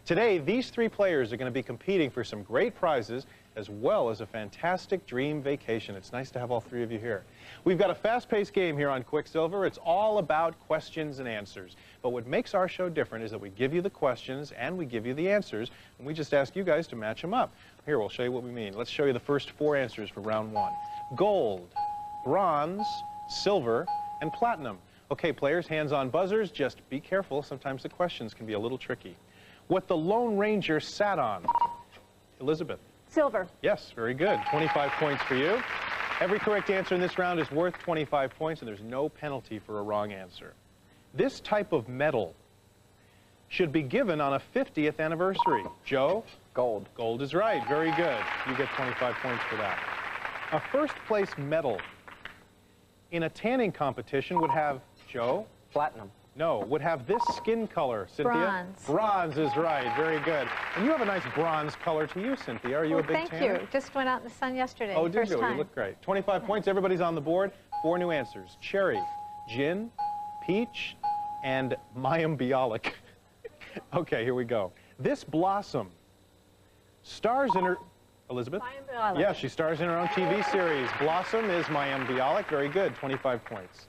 Today, these three players are going to be competing for some great prizes as well as a fantastic dream vacation. It's nice to have all three of you here. We've got a fast-paced game here on Quicksilver. It's all about questions and answers. But what makes our show different is that we give you the questions and we give you the answers, and we just ask you guys to match them up. Here, we'll show you what we mean. Let's show you the first four answers for round one. Gold, bronze, silver, and platinum. Okay, players, hands on buzzers. Just be careful. Sometimes the questions can be a little tricky. What the Lone Ranger sat on. Elizabeth. Silver. Yes, very good. 25 points for you. Every correct answer in this round is worth 25 points, and there's no penalty for a wrong answer. This type of medal should be given on a 50th anniversary. Joe? Gold. Gold is right. Very good. You get 25 points for that. A first-place medal in a tanning competition would have, Joe? Platinum. No, would have this skin color. Cynthia? Bronze. Bronze is right. Very good. And you have a nice bronze color to you, Cynthia. Are you a big tanner? Thank you. Just went out in the sun yesterday. Oh, did first you? time. You look great. 25 points. Everybody's on the board. Four new answers. Cherry, gin, peach, and Mayim Bialik. Okay, here we go. This blossom stars in her... Elizabeth? Mayim Bialik. Yeah, she stars in her own TV series. Blossom is Mayim Bialik. Very good. 25 points.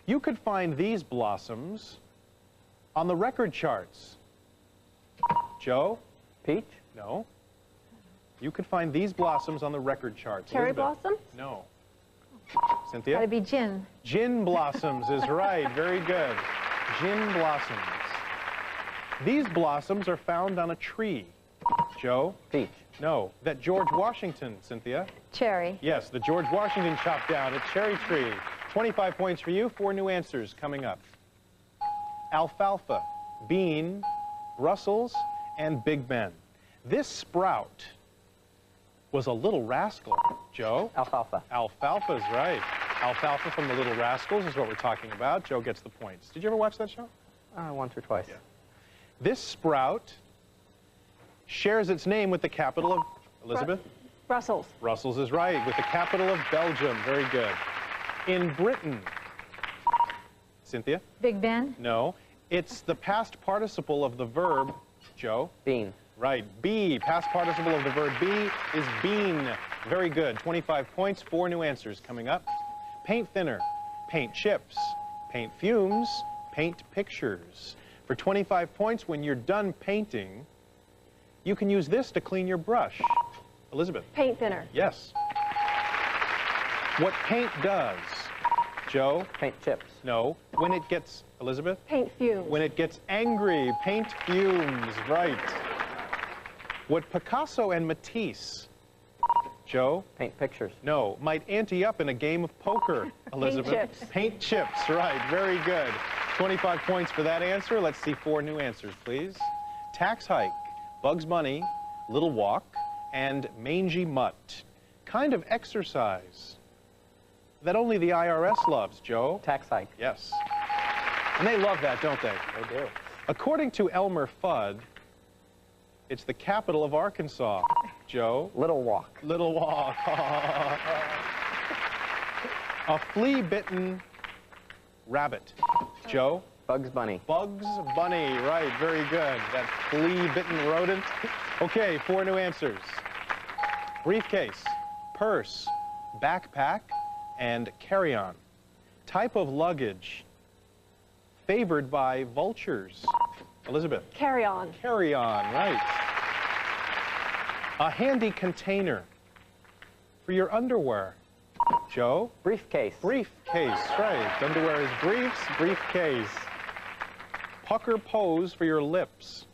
You could find these blossoms on the record charts. Joe? Peach? No. You could find these blossoms on the record charts. Cherry Elizabeth? blossoms? No. Cynthia? Gotta be gin. Gin blossoms is right. Very good. Gin blossoms. These blossoms are found on a tree. Joe? Peach. No. That George Washington, Cynthia? Cherry. Yes, the George Washington chopped down a cherry tree. 25 points for you. Four new answers coming up. Alfalfa, bean, Brussels, and Big Ben. This sprout was a little rascal. Joe? Alfalfa. Alfalfa's right. Alfalfa from the Little Rascals is what we're talking about. Joe gets the points. Did you ever watch that show? Once or twice. Yeah. This sprout shares its name with the capital of... Elizabeth? Brussels. Brussels is right, with the capital of Belgium. Very good. In Britain... Cynthia? Big Ben. No. It's the past participle of the verb... Joe? Bean. Right. Be. Past participle of the verb be is been. Very good. 25 points. Four new answers coming up. Paint thinner. Paint chips. Paint fumes. Paint pictures. For 25 points, when you're done painting, you can use this to clean your brush. Elizabeth? Paint thinner. Yes. What paint does? Joe? Paint chips. No. When it gets... Elizabeth? Paint fumes. When it gets angry, paint fumes. Right. What Picasso and Matisse... Joe? Paint pictures. No. Might ante up in a game of poker. Elizabeth? Paint chips. Paint chips. Right. Very good. 25 points for that answer. Let's see four new answers, please. Tax hike, Bugs Bunny, Little Walk, and Mangy Mutt. Kind of exercise that only the IRS loves, Joe. Tax hike. Yes. And they love that, don't they? They do. According to Elmer Fudd, it's the capital of Arkansas. Joe? Little Walk. Little Walk. A flea-bitten rabbit. Joe? Bugs Bunny. Bugs Bunny, right, very good. That flea-bitten rodent. Okay, four new answers. Briefcase, purse, backpack, and carry-on. Type of luggage favored by vultures. Elizabeth? Carry on. Carry-on, right. A handy container for your underwear. Joe? Briefcase. Briefcase, right. Underwear is briefs, briefcase. Pucker pose for your lips.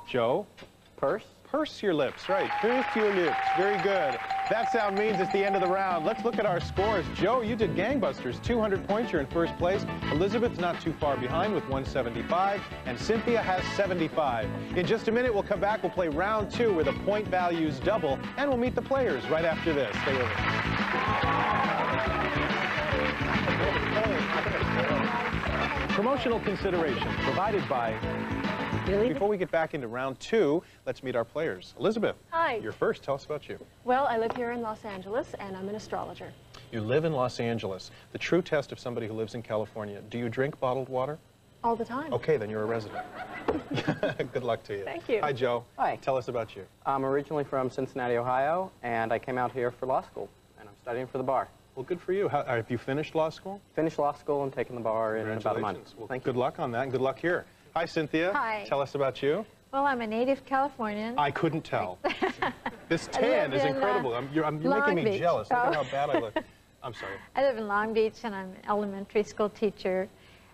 Joe? Purse. Purse your lips, right. Purse your lips, very good. That sound means it's the end of the round. Let's look at our scores. Joe, you did gangbusters, 200 points, you're in first place. Elizabeth's not too far behind with 175, and Cynthia has 75. In just a minute, we'll come back, we'll play round two where the point values double, and we'll meet the players right after this. Stay with us. Promotional consideration provided by... Before we get back into round two, let's meet our players. Elizabeth. Hi. You're first. Tell us about you. Well, I live here in Los Angeles, and I'm an astrologer. You live in Los Angeles. The true test of somebody who lives in California. Do you drink bottled water? All the time. Okay, then you're a resident. Good luck to you. Thank you. Hi, Joe. Hi. Tell us about you. I'm originally from Cincinnati, Ohio, and I came out here for law school, and I'm studying for the bar. Well, good for you. Have you finished law school? Finished law school and taken the bar in about a month. Well, Thank you. good luck on that, and good luck here. Hi, Cynthia. Hi. Tell us about you. Well, I'm a native Californian. I couldn't tell. This I tan live is in, incredible. You're making Long me Beach. jealous. Look at Oh. how bad I look. I'm sorry. I live in Long Beach, and I'm an elementary school teacher.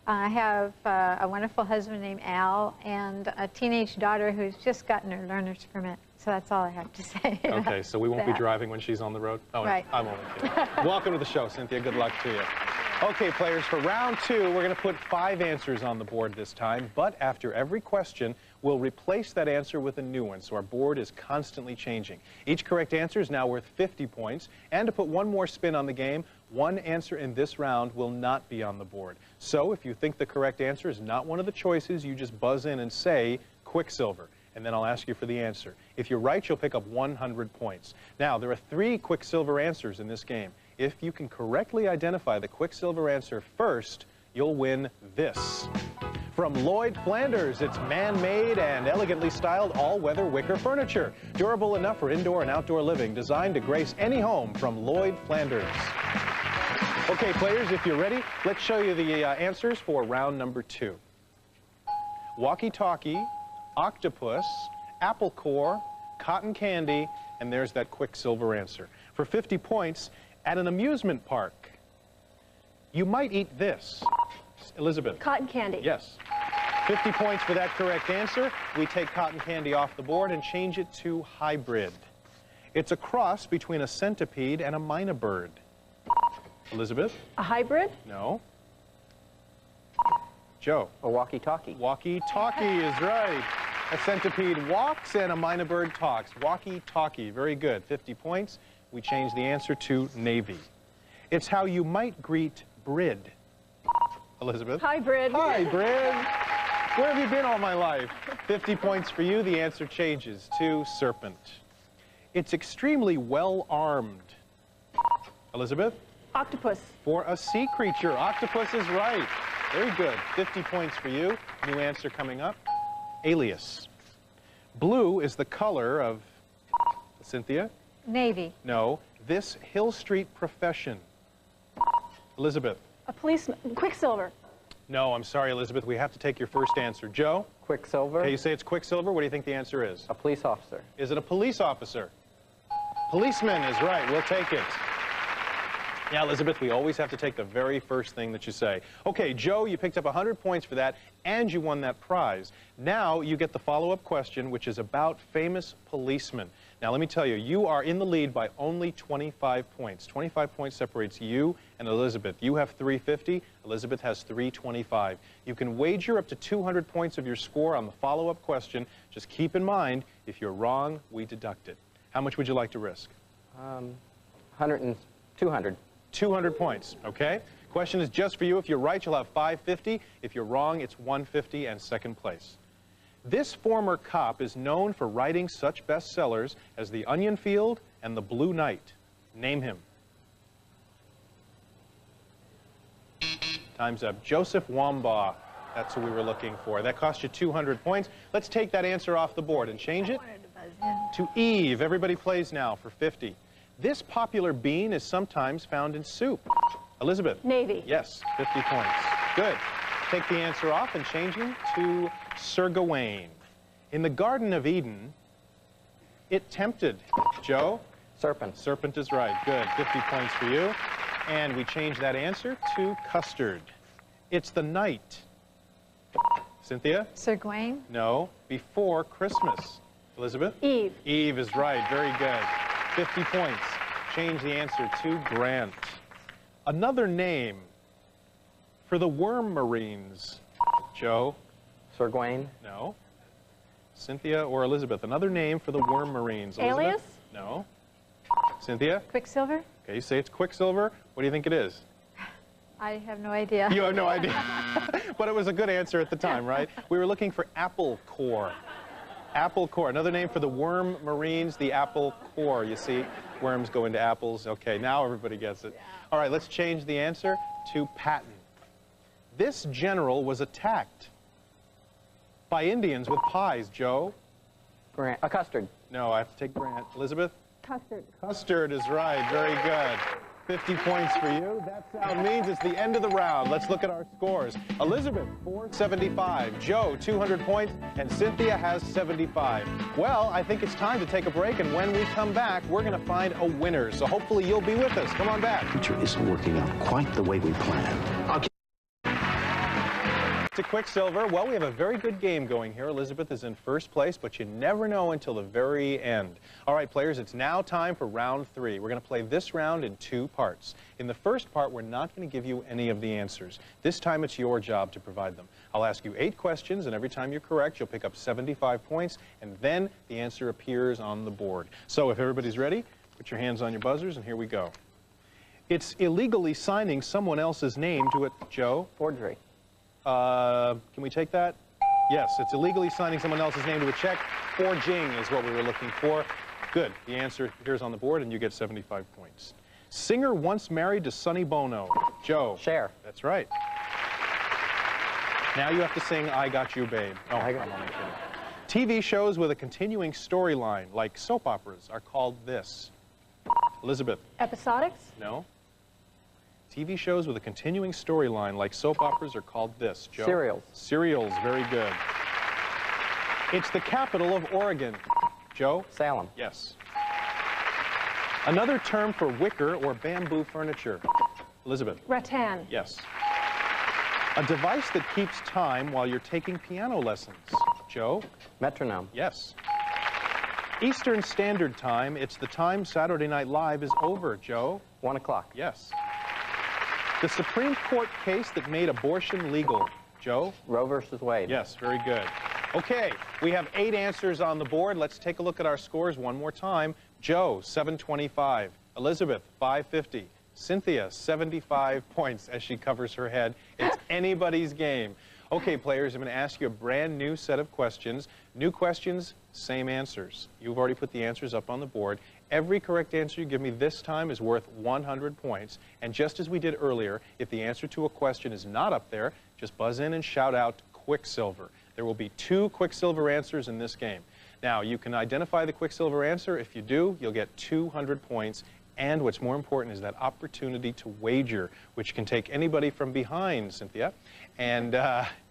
I have a wonderful husband named Al and a teenage daughter who's just gotten her learner's permit. So that's all I have to say. Okay, so we won't be that. driving when she's on the road? Oh, Right. I'm only kidding. Welcome to the show, Cynthia. Good luck to you. Okay, players, for round 2, we're going to put 5 answers on the board this time, but after every question, we'll replace that answer with a new one, so our board is constantly changing. Each correct answer is now worth 50 points, and to put one more spin on the game, one answer in this round will not be on the board. So if you think the correct answer is not one of the choices, you just buzz in and say Quicksilver, and then I'll ask you for the answer. If you're right, you'll pick up 100 points. Now, there are 3 Quicksilver answers in this game. If you can correctly identify the Quicksilver answer first, you'll win this. From Lloyd Flanders, it's man-made and elegantly styled all-weather wicker furniture. Durable enough for indoor and outdoor living, designed to grace any home from Lloyd Flanders. Okay, players, if you're ready, let's show you the answers for round number 2. Walkie-talkie, octopus, apple core, cotton candy, and there's that Quicksilver answer. For 50 points, at an amusement park, you might eat this. Elizabeth. Cotton candy. Yes. 50 points for that correct answer. We take cotton candy off the board and change it to hybrid. It's a cross between a centipede and a mynah bird. Elizabeth? A hybrid? No. Joe? A walkie-talkie. Walkie-talkie is right. A centipede walks and a mynah bird talks. Walkie-talkie. Very good. 50 points. We change the answer to Navy. It's how you might greet Brid. Elizabeth? Hybrid. Hybrid. Where have you been all my life? 50 points for you. The answer changes to Serpent. It's extremely well-armed. Elizabeth? Octopus. For a sea creature. Octopus is right. Very good. 50 points for you. New answer coming up. Alias. Blue is the color of... Cynthia? Navy. No. This Hill Street profession. Elizabeth? A policeman. Quicksilver. No, I'm sorry, Elizabeth. We have to take your first answer. Joe? Quicksilver. Okay, you say it's Quicksilver. What do you think the answer is? A police officer. Is it a police officer? Policeman is right. We'll take it. Yeah, Elizabeth, we always have to take the very first thing that you say. Okay, Joe, you picked up 100 points for that, and you won that prize. Now you get the follow-up question, which is about famous policemen. Now, let me tell you, you are in the lead by only 25 points. 25 points separates you and Elizabeth. You have 350. Elizabeth has 325. You can wager up to 200 points of your score on the follow-up question. Just keep in mind, if you're wrong, we deduct it. How much would you like to risk? 200. 200 points, okay? Question is just for you. If you're right, you'll have 550. If you're wrong, it's 150 and second place. This former cop is known for writing such bestsellers as The Onion Field and The Blue Knight. Name him. Time's up. Joseph Wambaugh. That's who we were looking for. That cost you 200 points. Let's take that answer off the board and change it to Eve. Everybody plays now for 50. This popular bean is sometimes found in soup. Elizabeth? Navy. Yes, 50 points. Good. Take the answer off and change him to Sir Gawain. In the Garden of Eden, it tempted. Joe? Serpent. Serpent is right. Good. 50 points for you. And we change that answer to custard. It's the night. Cynthia? Sir Gawain. No. Before Christmas. Elizabeth? Eve. Eve is right. Very good. 50 points. Change the answer to Grant. Another name for the worm marines. Joe? Sir Gawain. No. Cynthia or Elizabeth? Another name for the worm marines. Elizabeth? Alias? No. Cynthia? Quicksilver. Okay, you say it's Quicksilver. What do you think it is? I have no idea. You have no idea. But it was a good answer at the time, right? We were looking for apple core. Apple core. Another name for the worm marines, the apple core. You see, worms go into apples. Okay, now everybody gets it. All right, let's change the answer to patent. This general was attacked by Indians with pies. Joe? Grant. Custard. No, I have to take Grant. Elizabeth? Custard. Custard is right. Very good. 50 points for you. That sound means it's the end of the round. Let's look at our scores. Elizabeth, 475. Joe, 200 points. And Cynthia has 75. Well, I think it's time to take a break. And when we come back, we're going to find a winner. So hopefully you'll be with us. Come on back. The future isn't working out quite the way we planned. To Quicksilver. Well, we have a very good game going here. Elizabeth is in first place, but you never know until the very end. All right, players, it's now time for round 3. We're going to play this round in 2 parts. In the first part, we're not going to give you any of the answers. This time, it's your job to provide them. I'll ask you 8 questions, and every time you're correct, you'll pick up 75 points, and then the answer appears on the board. So if everybody's ready, put your hands on your buzzers, and here we go. It's illegally signing someone else's name to it. Joe? Forgery. Can we take that? Yes, it's illegally signing someone else's name to a check. Forging is what we were looking for. Good. The answer appears on the board, and you get 75 points. Singer once married to Sonny Bono. Joe. Cher. That's right. Now you have to sing I Got You, Babe. Oh, I got I'm only kidding. TV shows with a continuing storyline, like soap operas, are called this. Elizabeth. Episodics? No. TV shows with a continuing storyline, like soap operas, are called this. Joe? Serials. Serials, very good. It's the capital of Oregon. Joe? Salem. Yes. Another term for wicker or bamboo furniture. Elizabeth? Rattan. Yes. A device that keeps time while you're taking piano lessons. Joe? Metronome. Yes. Eastern Standard Time, it's the time Saturday Night Live is over. Joe? 1 o'clock. Yes. The Supreme Court case that made abortion legal. Joe? Roe versus Wade. Yes, very good. Okay, we have 8 answers on the board. Let's take a look at our scores one more time. Joe, 725. Elizabeth, 550. Cynthia, 75 points as she covers her head. It's anybody's game. Okay, players, I'm going to ask you a brand new set of questions. New questions, same answers. You've already put the answers up on the board. Every correct answer you give me this time is worth 100 points. And just as we did earlier, if the answer to a question is not up there, just buzz in and shout out Quicksilver. There will be 2 Quicksilver answers in this game. Now, you can identify the Quicksilver answer. If you do, you'll get 200 points. And what's more important is that opportunity to wager, which can take anybody from behind, Cynthia, and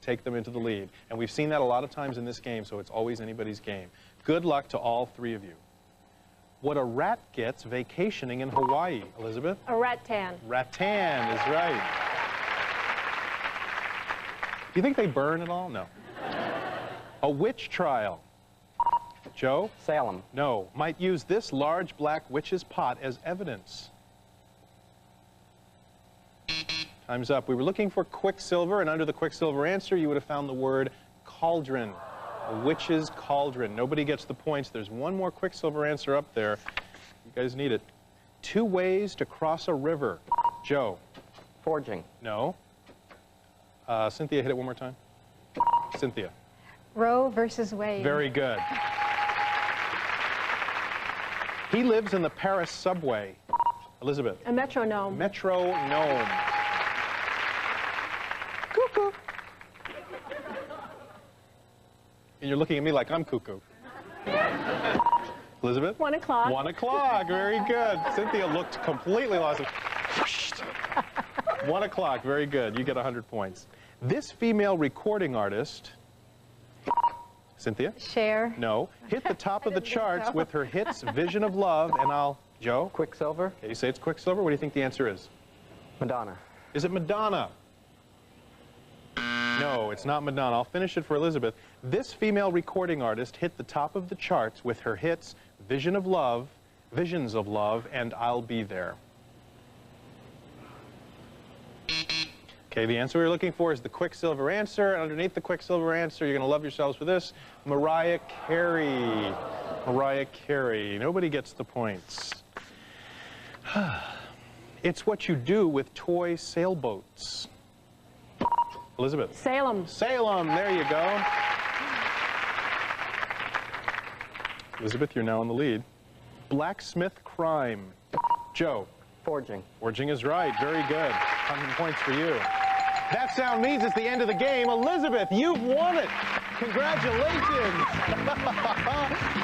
take them into the lead. And we've seen that a lot of times in this game, so it's always anybody's game. Good luck to all 3 of you. What a rat gets vacationing in Hawaii, Elizabeth? A rattan. Rattan is right. Do you think they burn at all? No. A witch trial. Joe? Salem. No. Might use this large black witch's pot as evidence. Time's up. We were looking for Quicksilver, and under the Quicksilver answer, you would have found the word cauldron. A witch's cauldron. Nobody gets the points. There's one more Quicksilver answer up there. You guys need it. 2 ways to cross a river. Joe? Forging. No. Cynthia, hit it one more time. Cynthia. Roe versus Wade. Very good. He lives in the Paris subway. Elizabeth. A metronome. Metronome. Cuckoo. And you're looking at me like I'm cuckoo. Elizabeth? 1 o'clock. 1 o'clock. Very good. Cynthia looked completely lost. 1 o'clock. Very good. You get 100 points. This female recording artist... Cynthia? Cher. No. Hit the top of the charts with her hits Vision of Love, and I'll... Joe? Quicksilver. Okay, you say it's Quicksilver. What do you think the answer is? Madonna. Is it Madonna? No, it's not Madonna. I'll finish it for Elizabeth. This female recording artist hit the top of the charts with her hits Vision of Love, Visions of Love, and I'll Be There. Okay, the answer we're looking for is the Quicksilver answer. And underneath the Quicksilver answer, you're going to love yourselves for this. Mariah Carey. Mariah Carey. Nobody gets the points. It's what you do with toy sailboats. Elizabeth. Salem. Salem. There you go. Elizabeth, you're now in the lead. Blacksmith crime. Joe. Forging. Forging is right. Very good. 100 points for you. That sound means it's the end of the game. Elizabeth, you've won it. Congratulations.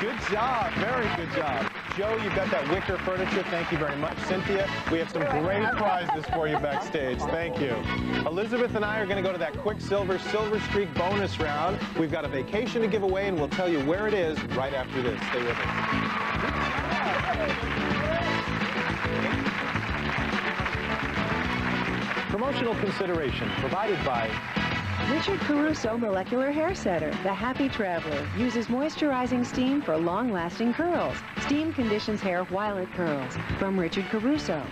Good job. Very good job. Joe, you've got that wicker furniture. Thank you very much. Cynthia, we have some great prizes for you backstage. Thank you. Elizabeth and I are going to go to that Quicksilver Silver Streak bonus round. We've got a vacation to give away, and we'll tell you where it is right after this. Stay with us. Promotional consideration provided by Richard Caruso Molecular Hair Setter, the happy traveler, uses moisturizing steam for long-lasting curls. Steam conditions hair while it curls. From Richard Caruso.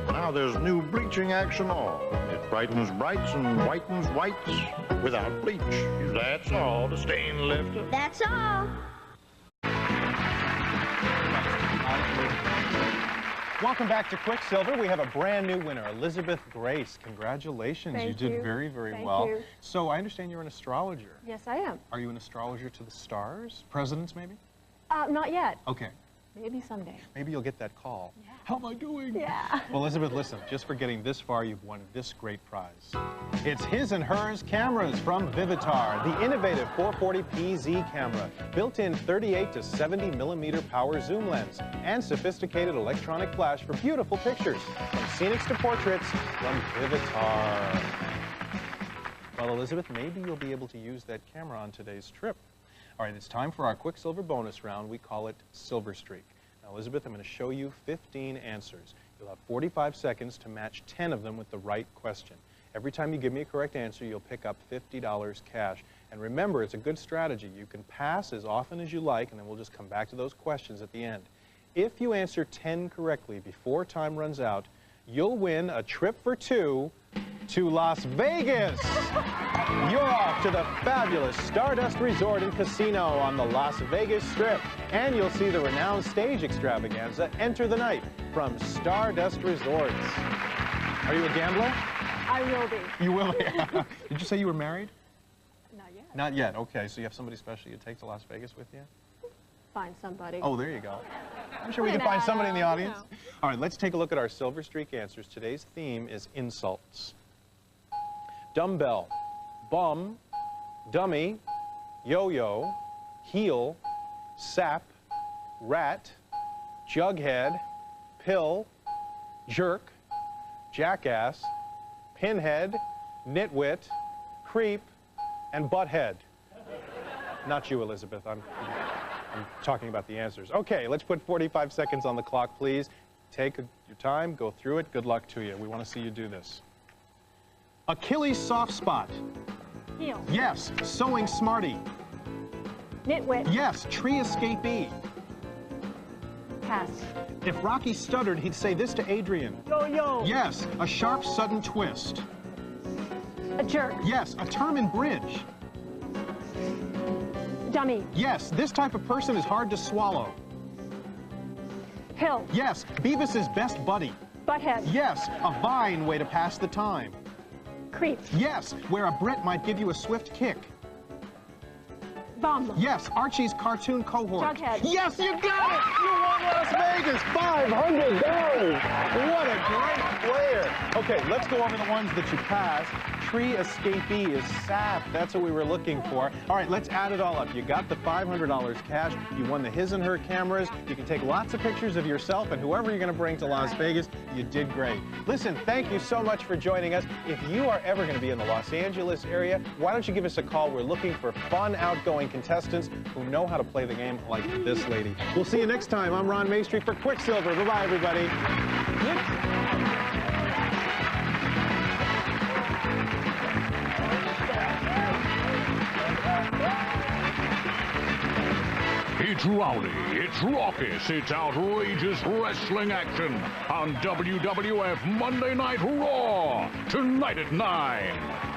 Now there's new bleaching action on. It brightens brights and whitens whites without bleach. That's all. The stain lifter. That's all. Welcome back to Quicksilver. We have a brand new winner, Elizabeth Grace. Congratulations. Thank you. You did very, very Thank well. you. So I understand you're an astrologer. Yes, I am. Are you an astrologer to the stars? Presidents, maybe? Not yet. Okay. Maybe someday. Maybe you'll get that call. Yeah. How am I doing? Yeah. Well, Elizabeth, listen, just for getting this far, you've won this great prize. It's His and Hers cameras from Vivitar, the innovative 440pz camera, built-in 38 to 70 millimeter power zoom lens, and sophisticated electronic flash for beautiful pictures. From scenics to portraits, from Vivitar. Well, Elizabeth, maybe you'll be able to use that camera on today's trip. All right, it's time for our Quicksilver bonus round. We call it Silver Streak. Now, Elizabeth, I'm going to show you 15 answers. You'll have 45 seconds to match 10 of them with the right question. Every time you give me a correct answer, you'll pick up $50 cash. And remember, it's a good strategy. You can pass as often as you like, and then we'll just come back to those questions at the end. If you answer 10 correctly before time runs out, you'll win a trip for two to Las Vegas. You're off to the fabulous Stardust Resort and Casino on the Las Vegas Strip. And you'll see the renowned stage extravaganza, Enter the Night, from Stardust Resorts. Are you a gambler? I will be. You will be. Did you say you were married? Not yet. Not yet. Okay, so you have somebody special you take to Las Vegas with you? Find somebody. Oh, there you go. I'm sure we can find somebody in the audience. All right, let's take a look at our Silver Streak answers. Today's theme is insults. Dumbbell, bum, dummy, yo-yo, heel, sap, rat, jughead, pill, jerk, jackass, pinhead, nitwit, creep, and butthead. Not you, Elizabeth. I'm talking about the answers. Okay, let's put 45 seconds on the clock, please. Take your time, go through it. Good luck to you. We want to see you do this. Achilles soft spot. Heel. Yes. Sewing smarty. Nitwit. Yes. Tree escapee. Pass. If Rocky stuttered, he'd say this to Adrian. Yo-yo. Yes. A sharp, sudden twist. A jerk. Yes. A term in bridge. Dummy. Yes. This type of person is hard to swallow. Pill. Yes. Beavis's best buddy. Butthead. Yes. A fine way to pass the time. Creep. Yes. Where a Brit might give you a swift kick. Bum. Yes, Archie's cartoon cohort. Jughead. Yes, you got it! You won Las Vegas! $500! What a great player! Okay, let's go over the ones that you passed. Tree escapee is sap. That's what we were looking for. All right, let's add it all up. You got the $500 cash. You won the His and Her cameras. You can take lots of pictures of yourself and whoever you're going to bring to Las Vegas. You did great. Listen, thank you so much for joining us. If you are ever going to be in the Los Angeles area, why don't you give us a call? We're looking for fun, outgoing contestants who know how to play the game like this lady. We'll see you next time. I'm Ron Maestri for Quicksilver. Bye-bye, everybody. It's rowdy, it's raucous, it's outrageous wrestling action on WWF Monday Night Raw, tonight at 9.